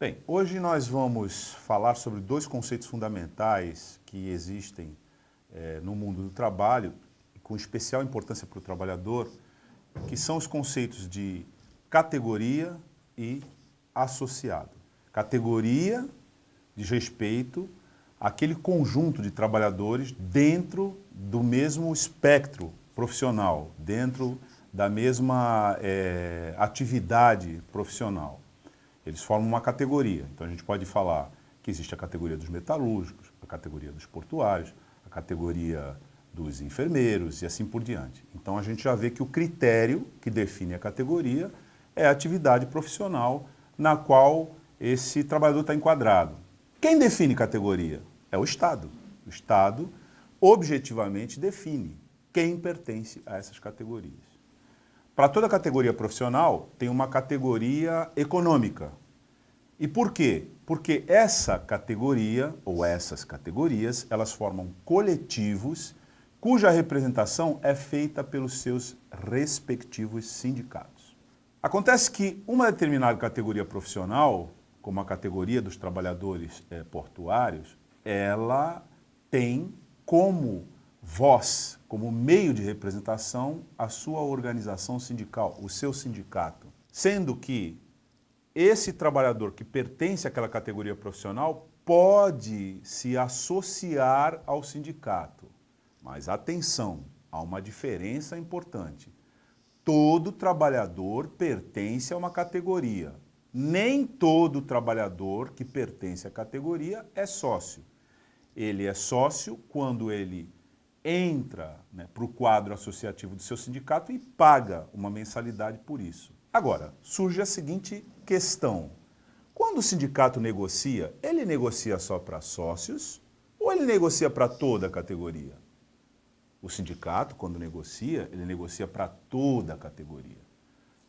Bem, hoje nós vamos falar sobre dois conceitos fundamentais que existem no mundo do trabalho, com especial importância para o trabalhador, que são os conceitos de categoria e associado. Categoria diz respeito àquele conjunto de trabalhadores dentro do mesmo espectro profissional, dentro da mesma atividade profissional. Eles formam uma categoria. Então a gente pode falar que existe a categoria dos metalúrgicos, a categoria dos portuários, a categoria dos enfermeiros e assim por diante. Então a gente já vê que o critério que define a categoria é a atividade profissional na qual esse trabalhador está enquadrado. Quem define categoria? É o Estado. O Estado objetivamente define quem pertence a essas categorias. Para toda categoria profissional, tem uma categoria econômica. E por quê? Porque essa categoria, ou essas categorias, elas formam coletivos cuja representação é feita pelos seus respectivos sindicatos. Acontece que uma determinada categoria profissional, como a categoria dos trabalhadores portuários, ela tem como voz, como meio de representação, a sua organização sindical, o seu sindicato. Sendo que esse trabalhador que pertence àquela categoria profissional pode se associar ao sindicato. Mas atenção, há uma diferença importante. Todo trabalhador pertence a uma categoria. Nem todo trabalhador que pertence à categoria é sócio. Ele é sócio quando ele entra para o quadro associativo do seu sindicato e paga uma mensalidade por isso. Agora, surge a seguinte questão. Quando o sindicato negocia, ele negocia só para sócios ou ele negocia para toda a categoria? O sindicato, quando negocia, ele negocia para toda a categoria.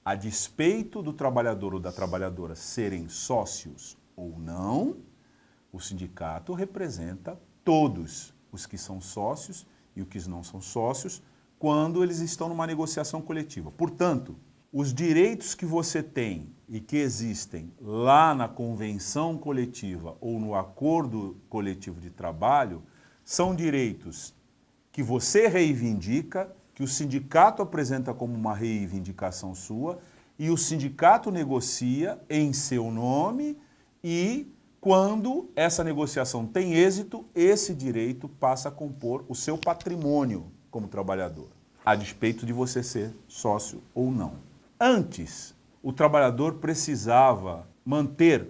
A despeito do trabalhador ou da trabalhadora serem sócios ou não, o sindicato representa todos os que são sócios e os que não são sócios quando eles estão numa negociação coletiva. Portanto, os direitos que você tem e que existem lá na convenção coletiva ou no acordo coletivo de trabalho são direitos que você reivindica, que o sindicato apresenta como uma reivindicação sua e o sindicato negocia em seu nome e quando essa negociação tem êxito, esse direito passa a compor o seu patrimônio como trabalhador, a despeito de você ser sócio ou não. Antes, o trabalhador precisava manter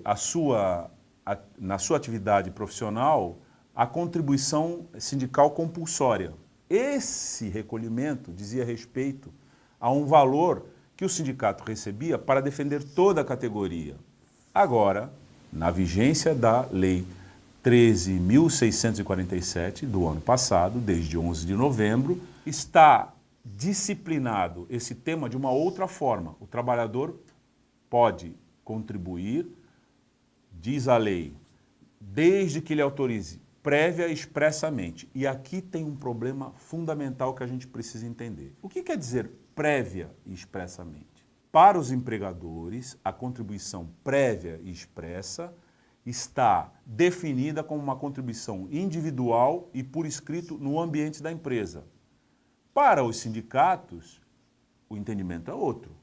na sua atividade profissional a contribuição sindical compulsória. Esse recolhimento dizia respeito a um valor que o sindicato recebia para defender toda a categoria. Agora, na vigência da Lei 13.647 do ano passado, desde 11 de novembro, está disciplinado esse tema de uma outra forma. O trabalhador pode contribuir, diz a lei, desde que ele autorize prévia e expressamente. E aqui tem um problema fundamental que a gente precisa entender. O que quer dizer prévia e expressamente? Para os empregadores, a contribuição prévia e expressa está definida como uma contribuição individual e por escrito no ambiente da empresa. Para os sindicatos, o entendimento é outro.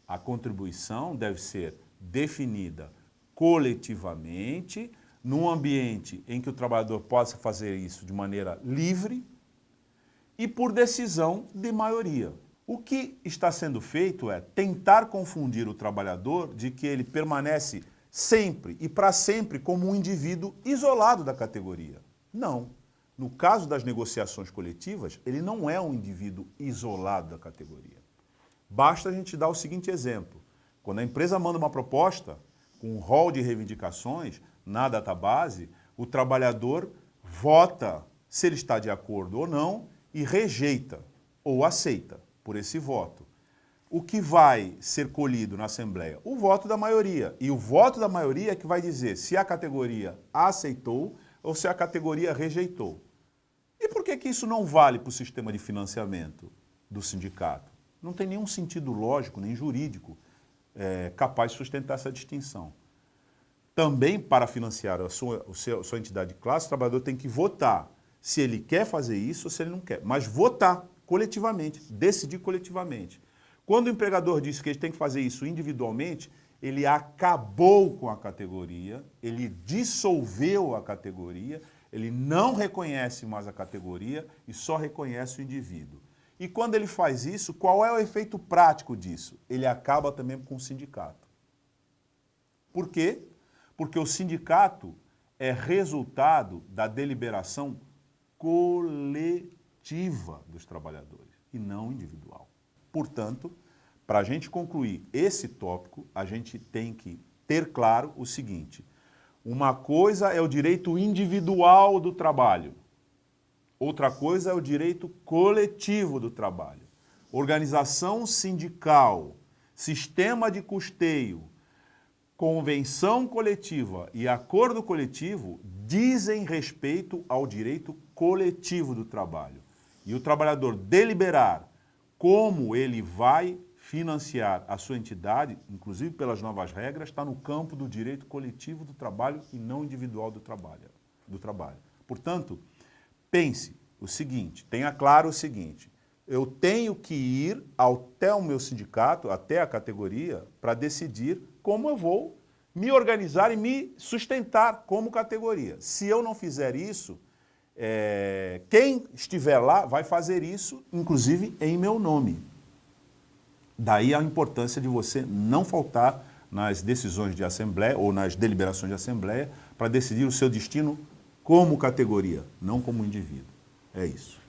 A contribuição deve ser definida coletivamente, num ambiente em que o trabalhador possa fazer isso de maneira livre e por decisão de maioria. O que está sendo feito é tentar confundir o trabalhador de que ele permanece sempre e para sempre como um indivíduo isolado da categoria. Não. No caso das negociações coletivas, ele não é um indivíduo isolado da categoria. Basta a gente dar o seguinte exemplo. Quando a empresa manda uma proposta com um rol de reivindicações na database, o trabalhador vota se ele está de acordo ou não e rejeita ou aceita por esse voto. O que vai ser colhido na Assembleia? O voto da maioria. E o voto da maioria é que vai dizer se a categoria aceitou ou se a categoria rejeitou. E por que isso não vale para o sistema de financiamento do sindicato? Não tem nenhum sentido lógico nem jurídico capaz de sustentar essa distinção. também para financiar a sua entidade de classe, o trabalhador tem que votar se ele quer fazer isso ou se ele não quer. Mas votar coletivamente, decidir coletivamente. Quando o empregador diz que ele tem que fazer isso individualmente, ele acabou com a categoria, ele dissolveu a categoria, ele não reconhece mais a categoria e só reconhece o indivíduo. E quando ele faz isso, qual é o efeito prático disso? Ele acaba também com o sindicato. Por quê? Porque o sindicato é resultado da deliberação coletiva dos trabalhadores e não individual. Portanto, para a gente concluir esse tópico, a gente tem que ter claro o seguinte: uma coisa é o direito individual do trabalho, outra coisa é o direito coletivo do trabalho. Organização sindical, sistema de custeio, convenção coletiva e acordo coletivo dizem respeito ao direito coletivo do trabalho. E o trabalhador deliberar como ele vai financiar a sua entidade, inclusive pelas novas regras, está no campo do direito coletivo do trabalho e não individual do trabalho. Portanto, pense o seguinte, tenha claro o seguinte: eu tenho que ir até o meu sindicato, até a categoria, para decidir como eu vou me organizar e me sustentar como categoria. Se eu não fizer isso, quem estiver lá vai fazer isso, inclusive em meu nome. Daí a importância de você não faltar nas decisões de assembleia ou nas deliberações de assembleia para decidir o seu destino como categoria, não como indivíduo. É isso.